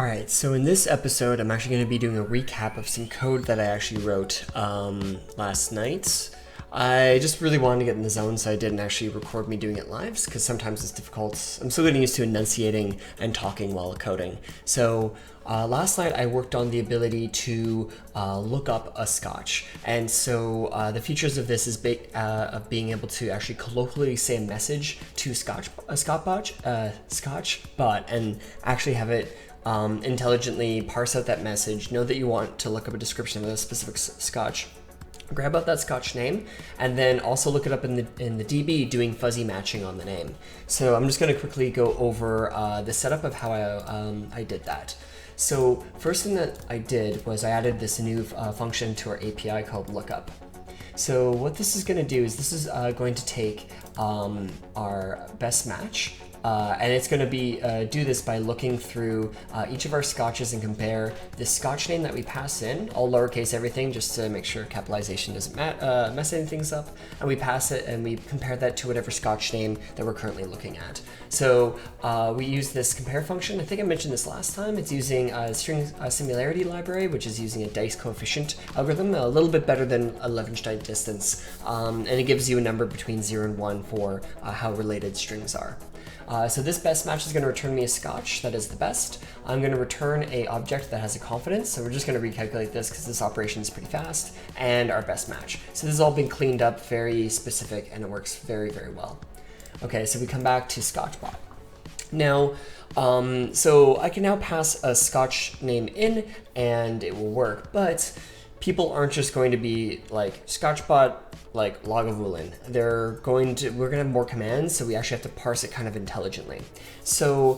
Alright, so in this episode, I'm actually going to be doing a recap of some code that I actually wrote last night. I just really wanted to get in the zone, so I didn't actually record me doing it live, because sometimes it's difficult. I'm still getting used to enunciating and talking while coding. So last night I worked on the ability to look up a Scotch. And so the features of this is of being able to actually colloquially say a message to Scotchbot, and actually have it intelligently parse out that message, know that you want to look up a description of a specific Scotch, grab out that Scotch name, and then also look it up in the DB doing fuzzy matching on the name. So I'm just going to quickly go over the setup of how I did that. So first thing that I did was I added this new function to our API called lookup. So what this is going to do is this is going to take our best match, and it's going to be do this by looking through each of our Scotches and compare the Scotch name that we pass in, all lowercase everything, just to make sure capitalization doesn't mess anything up, and we pass it and we compare that to whatever Scotch name that we're currently looking at. So we use this compare function. I think I mentioned this last time. It's using a string similarity library, which is using a dice coefficient algorithm, a little bit better than a Levenshtein distance, and it gives you a number between 0 and 1 for how related strings are. So this best match is going to return me a Scotch that is the best. I'm going to return a object that has a confidence, so we're just going to recalculate this because this operation is pretty fast, and our best match. So this has all been cleaned up, very specific, and it works very, very well. Okay, so we come back to Scotchbot. Now, so I can now pass a Scotch name in, and it will work, but people aren't just going to be like Scotchbot like Lagavulin. We're going to have more commands, so we actually have to parse it kind of intelligently. So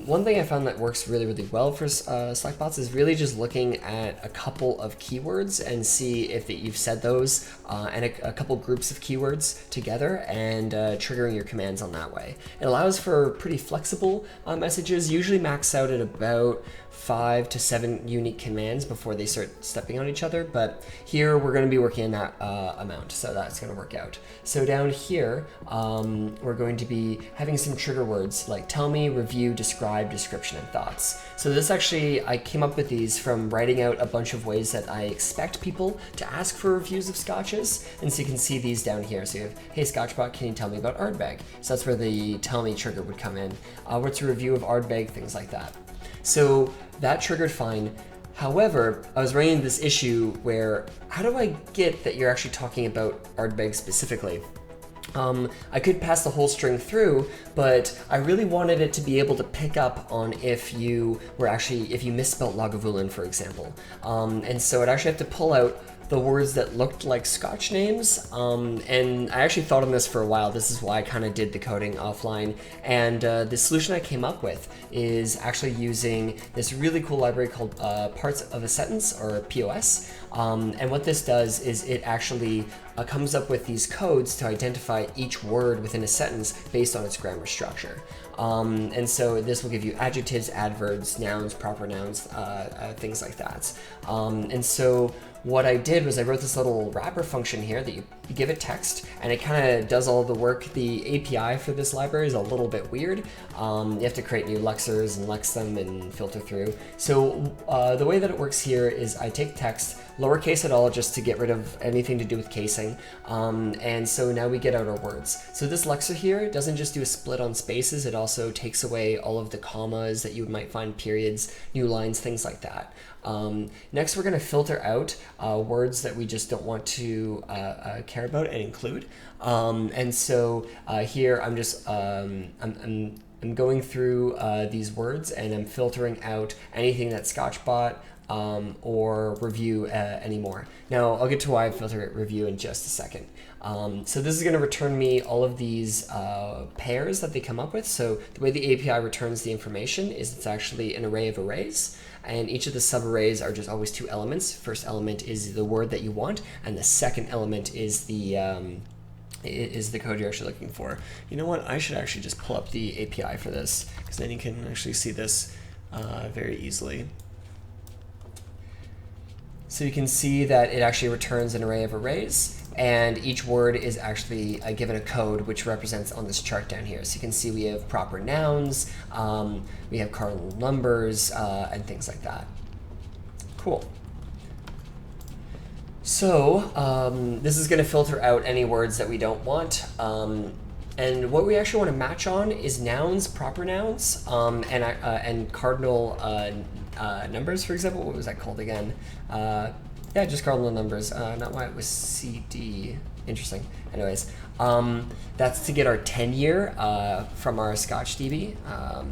one thing I found that works really, really well for Slackbots is really just looking at a couple of keywords and see if you've said those and a couple groups of keywords together, and triggering your commands on that way. It allows for pretty flexible messages, usually max out at about 5 to 7 unique commands before they start stepping on each other, but here we're going to be working in that amount, so that's going to work out. So down here, we're going to be having some trigger words like tell me, review, describe, description, and thoughts. So this actually, I came up with these from writing out a bunch of ways that I expect people to ask for reviews of Scotches, and so you can see these down here. So you have, hey Scotchbot, can you tell me about Ardbeg? So that's where the tell me trigger would come in. What's a review of Ardbeg? Things like that. So that triggered fine. However, I was running into this issue where, how do I get that you're actually talking about Ardbeg specifically? I could pass the whole string through, but I really wanted it to be able to pick up on if you misspelled Lagavulin, for example. And so it actually had to pull out the words that looked like Scotch names, and I actually thought on this for a while. This is why I kind of did the coding offline, and the solution I came up with is actually using this really cool library called Parts of a Sentence, or POS, and what this does is it actually comes up with these codes to identify each word within a sentence based on its grammar structure. And so this will give you adjectives, adverbs, nouns, proper nouns, things like that. And so what I did was I wrote this little wrapper function here that you give it text, and it kind of does all the work. The API for this library is a little bit weird. You have to create new lexers and lex them and filter through. So the way that it works here is I take text, lowercase at all, just to get rid of anything to do with casing, and so now we get out our words. So this lexer here doesn't just do a split on spaces, it also takes away all of the commas that you might find, periods, new lines, things like that. Next, we're going to filter out words that we just don't want to care about and include. And so here I'm just I'm going through these words, and I'm filtering out anything that Scotchbot or review anymore. Now I'll get to why I filter it review in just a second. So this is going to return me all of these pairs that they come up with. So the way the API returns the information is it's actually an array of arrays, and each of the subarrays are just always 2 elements. First element is the word that you want, and the second element is the code you're actually looking for. You know what? I should actually just pull up the API for this, because then you can actually see this very easily. So you can see that it actually returns an array of arrays, and each word is actually given a code which represents on this chart down here. So you can see we have proper nouns, we have cardinal numbers, and things like that. Cool. So this is going to filter out any words that we don't want. And what we actually want to match on is nouns, proper nouns, and cardinal numbers, for example. What was that called again? Yeah, just cardinal numbers. Not why it was CD. Interesting. Anyways, that's to get our 10-year from our Scotch DB.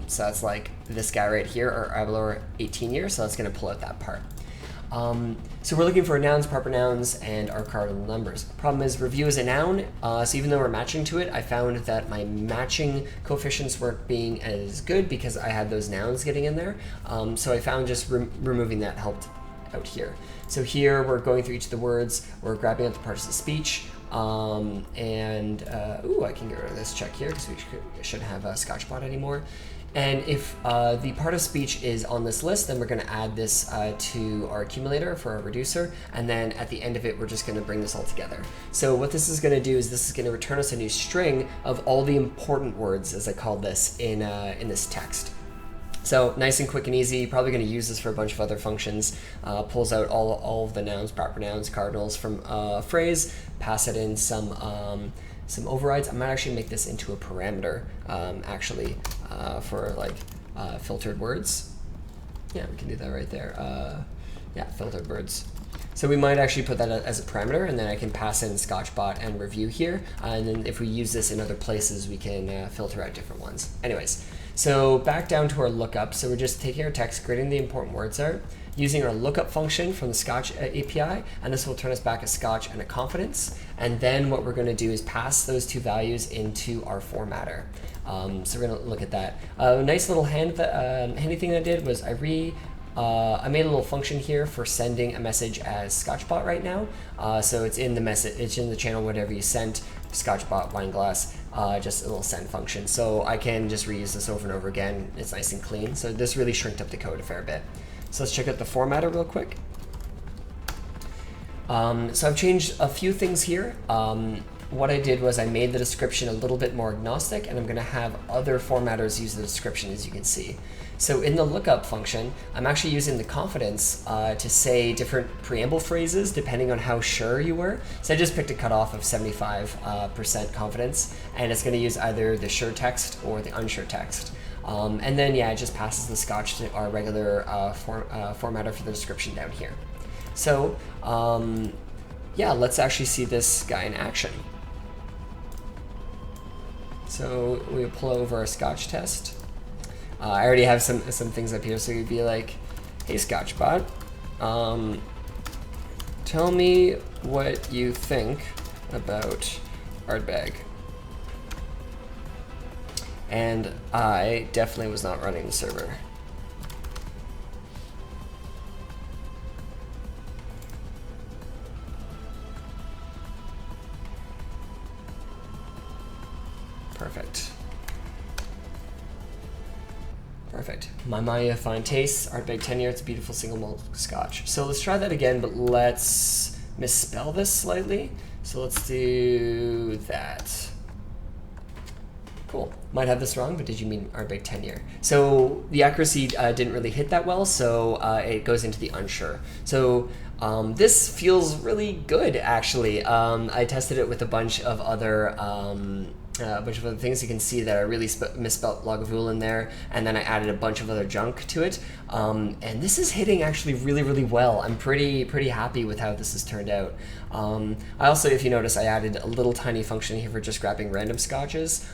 So that's like this guy right here, our Abelor 18-year. So that's going to pull out that part. So we're looking for nouns, proper nouns, and our cardinal numbers. Problem is, review is a noun, so even though we're matching to it, I found that my matching coefficients weren't being as good because I had those nouns getting in there. So I found just removing that helped out here. So here we're going through each of the words, we're grabbing out the parts of the speech, ooh, I can get rid of this check here because we shouldn't have a Scotchbot anymore. And if the part of speech is on this list, then we're going to add this to our accumulator for our reducer. And then at the end of it, we're just going to bring this all together. So what this is going to do is this is going to return us a new string of all the important words, as I call this, in this text. So nice and quick and easy. Probably going to use this for a bunch of other functions. Pulls out all of the nouns, proper nouns, cardinals from a phrase, pass it in some overrides. I might actually make this into a parameter, for like filtered words. Yeah, we can do that right there. Yeah, filtered words. So we might actually put that as a parameter, and then I can pass in Scotchbot and review here. And then if we use this in other places, we can filter out different ones. Anyways, so back down to our lookup. So we're just taking our text, grading the important words out, using our lookup function from the Scotch API, and this will turn us back a Scotch and a confidence. And then what we're going to do is pass those two values into our formatter. So we're going to look at that. A nice little handy thing I did was I made a little function here for sending a message as Scotchbot right now. So it's in the message, it's in the channel, whatever you sent, Scotchbot, wine glass, just a little send function. So I can just reuse this over and over again. It's nice and clean. So this really shrinked up the code a fair bit. So let's check out the formatter real quick. So I've changed a few things here. What I did was I made the description a little bit more agnostic, and I'm going to have other formatters use the description, as you can see. So in the lookup function, I'm actually using the confidence to say different preamble phrases depending on how sure you were. So I just picked a cutoff of 75% confidence, and it's going to use either the sure text or the unsure text. And then, yeah, it just passes the Scotch to our regular formatter for the description down here. So, yeah, let's actually see this guy in action. So we'll pull over our Scotch test. I already have some things up here, so you'd be like, hey, Scotchbot, tell me what you think about Ardbeg. And I definitely was not running the server. Perfect. Perfect. My fine taste, Ardbeg 10-year, it's a beautiful single malt Scotch. So let's try that again, but let's misspell this slightly. So let's do that. Cool. Might have this wrong, but did you mean Ardbeg 10-year? So the accuracy didn't really hit that well, so it goes into the unsure. So this feels really good, actually. I tested it with a bunch of other things. You can see that I really misspelled Lagavulin there, and then I added a bunch of other junk to it. And this is hitting actually really, really well. I'm pretty happy with how this has turned out. I also, if you notice, I added a little tiny function here for just grabbing random scotches.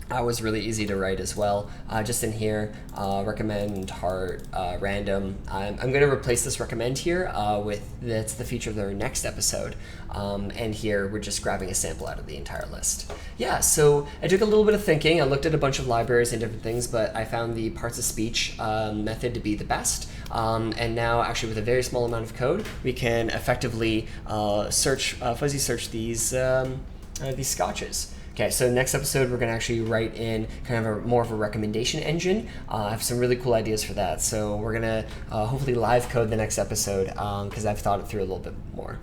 That was really easy to write as well. Just in here, recommend, heart, random. I'm going to replace this recommend here with that's the feature of their next episode. And here we're just grabbing a sample out of the entire list. Yeah, so I took a little bit of thinking. I looked at a bunch of libraries and different things, but I found the parts of speech method to be the best. And now, actually, with a very small amount of code, we can effectively fuzzy search these scotches. Okay, so next episode we're going to actually write in kind of more of a recommendation engine. I have some really cool ideas for that, so we're going to hopefully live code the next episode because I've thought it through a little bit more.